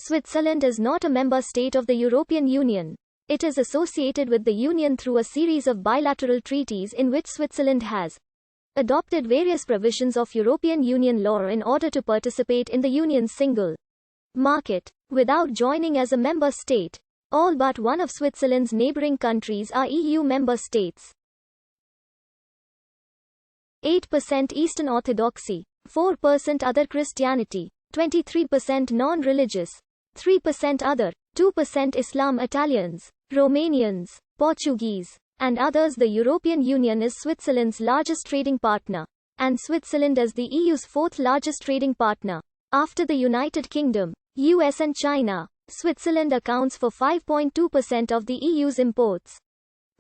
Switzerland is not a member state of the European Union. It is associated with the Union through a series of bilateral treaties in which Switzerland has adopted various provisions of European Union law in order to participate in the Union's single market, without joining as a member state. All but one of Switzerland's neighboring countries are EU member states. 8% Eastern Orthodoxy, 4% Other Christianity, 23% non-religious, 3% Other, 2% Islam. Italians, Romanians, Portuguese, and others. The European Union is Switzerland's largest trading partner, and Switzerland is the EU's fourth largest trading partner. After the United Kingdom, US and China, Switzerland accounts for 5.2% of the EU's imports,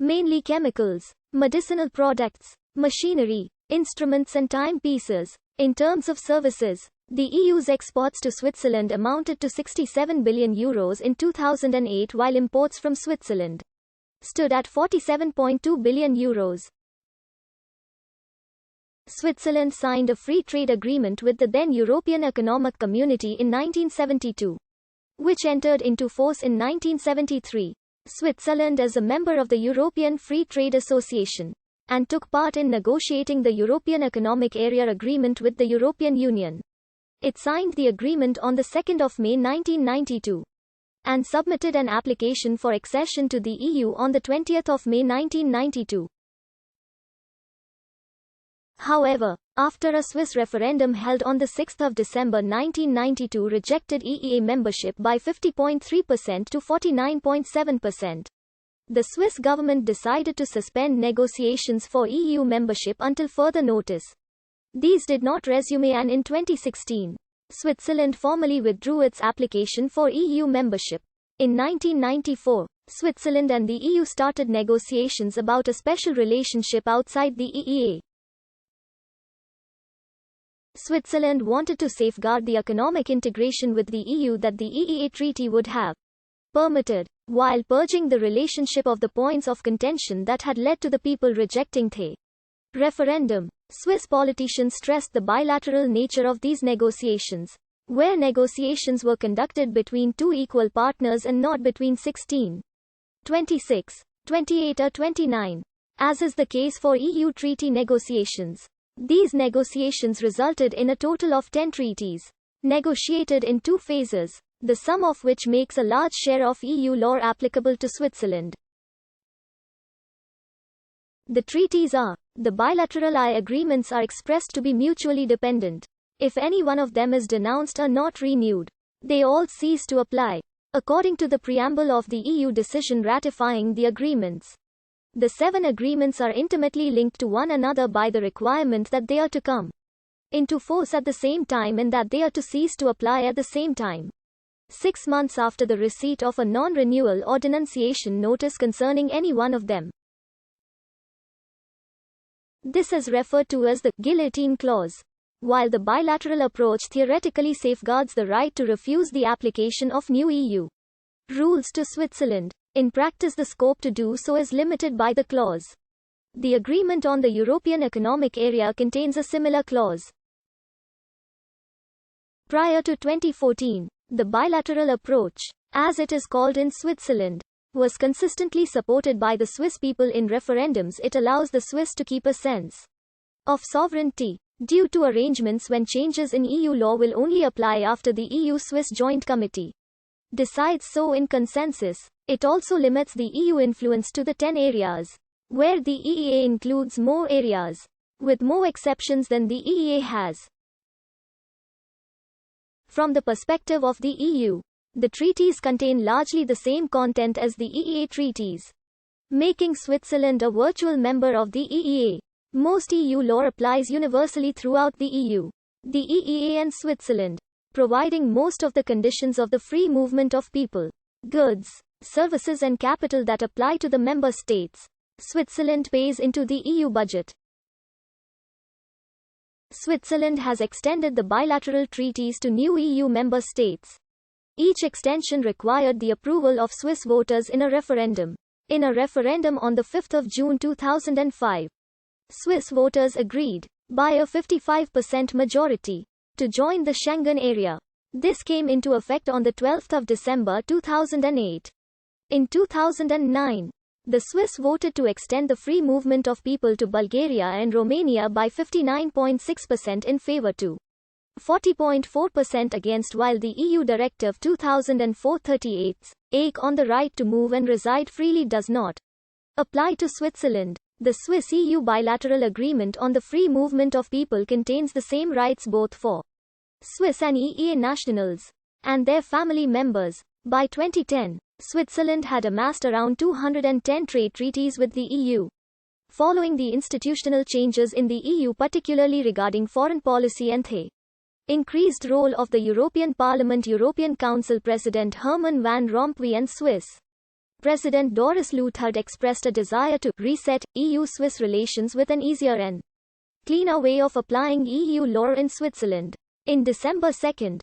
mainly chemicals, medicinal products, machinery, instruments and timepieces. In terms of services, the EU's exports to Switzerland amounted to €67 billion in 2008, while imports from Switzerland stood at €47.2 billion. Switzerland signed a free trade agreement with the then European Economic Community in 1972, which entered into force in 1973. Switzerland is a member of the European Free Trade Association and took part in negotiating the European Economic Area Agreement with the European Union. It signed the agreement on 2 May 1992 and submitted an application for accession to the EU on 20 May 1992. However, after a Swiss referendum held on 6 December 1992 rejected EEA membership by 50.3% to 49.7%, the Swiss government decided to suspend negotiations for EU membership until further notice. These did not resume, and in 2016, Switzerland formally withdrew its application for EU membership. In 1994, Switzerland and the EU started negotiations about a special relationship outside the EEA. Switzerland wanted to safeguard the economic integration with the EU that the EEA treaty would have permitted, while purging the relationship of the points of contention that had led to the people rejecting the referendum. Swiss politicians stressed the bilateral nature of these negotiations, where negotiations were conducted between two equal partners and not between 16, 26, 28 or 29, as is the case for EU treaty negotiations. These negotiations resulted in a total of 10 treaties, negotiated in 2 phases, the sum of which makes a large share of EU law applicable to Switzerland. The treaties are: the bilateral agreements are expressed to be mutually dependent. If any one of them is denounced or not renewed, they all cease to apply, according to the preamble of the EU decision ratifying the agreements. The 7 agreements are intimately linked to one another by the requirement that they are to come into force at the same time and that they are to cease to apply at the same time, 6 months after the receipt of a non-renewal or denunciation notice concerning any one of them. This is referred to as the guillotine clause. While the bilateral approach theoretically safeguards the right to refuse the application of new EU rules to Switzerland, in practice the scope to do so is limited by the clause. The Agreement on the European Economic Area contains a similar clause. Prior to 2014, the bilateral approach, as it is called in Switzerland, was consistently supported by the Swiss people in referendums. It allows the Swiss to keep a sense of sovereignty, due to arrangements when changes in EU law will only apply after the EU-Swiss Joint Committee decides so in consensus. It also limits the EU influence to the 10 areas, where the EEA includes more areas, with more exceptions than the EEA has. From the perspective of the EU, the treaties contain largely the same content as the EEA treaties, making Switzerland a virtual member of the EEA. Most EU law applies universally throughout the EU, the EEA and Switzerland, providing most of the conditions of the free movement of people, goods, services and capital that apply to the member states. Switzerland pays into the EU budget. Switzerland has extended the bilateral treaties to new EU member states. Each extension required the approval of Swiss voters in a referendum. In a referendum on 5 June 2005, Swiss voters agreed, by a 55% majority, to join the Schengen area. This came into effect on the 12th of December 2008. In 2009, the Swiss voted to extend the free movement of people to Bulgaria and Romania by 59.6% in favor to 40.4% against, while the EU Directive 2004/38 on the right to move and reside freely does not apply to Switzerland. The Swiss-EU bilateral agreement on the free movement of people contains the same rights both for Swiss and EEA nationals and their family members. By 2010, Switzerland had amassed around 210 trade treaties with the EU. Following the institutional changes in the EU, particularly regarding foreign policy and the increased role of the European Parliament, European Council President Herman Van Rompuy and Swiss President Doris Lutz had expressed a desire to reset EU-Swiss relations with an easier and cleaner way of applying EU law in Switzerland. In December 2,